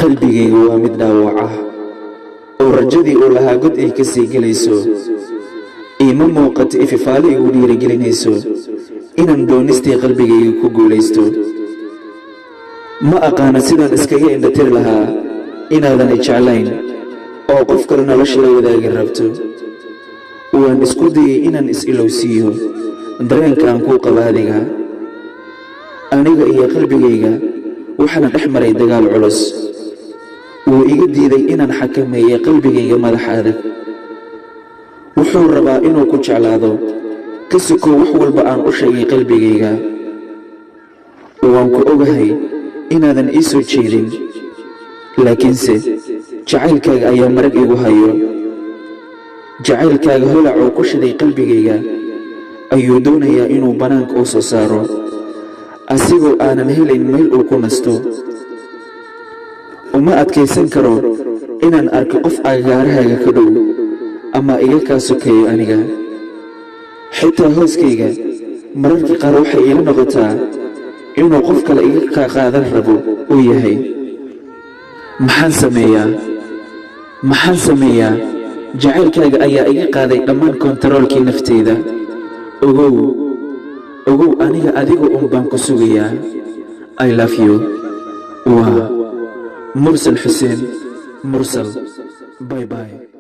qalbigaygu waa mid dhaawac ah oo rajadii uu lahaa god ay ka sii gelayso. iima muuqato ififaale igu dhiirigelinayso inaan doonistii qalbigayga ku guulaysto. ma aqaana sidaan iskaga indhatiri lahaa inaadan i jeclayn oo qof kale nolosha la wadaagi rabto. waan isku dayay inaan is-ilowsiiyo dareenka aan kuu qaba adiga. aniga iyo qalbigayga waxaana dhex maray dagaal culus. wuu iga diiday inaan xakameeyey qalbigayga madax adag. wuxuu rabaa inuu ku jeclaado ka sokow wax walba aan u sheegay qalbigayga. waan ku ogahay inaadan ii soo jeedin, laakiinse jacaylkaaga ayaa marag igu hayo. jacaylkaaga holac oo ku shiday qalbigayga ayuu doonayaa inuu bannaanka u soo saaro, asigoo aanan helayn meel uu ku nasto. uma adkaysan karo inaan arko qof agaarahaaga ka dhow ama iga kaa sokeeyo aniga. xitaa hooskayga mararka qaar waxay iila noqotaa inuu qof kale iga kaa qaadan rabo uu yahay. maxaan sameeyaa? jacaylkaaga ayaa iga qaaday dhammaan kontaroolkii nafteyda. ogow aniga adiga baan ku sugayaa. I love you. waa mursal xuseen mursal. bye bye.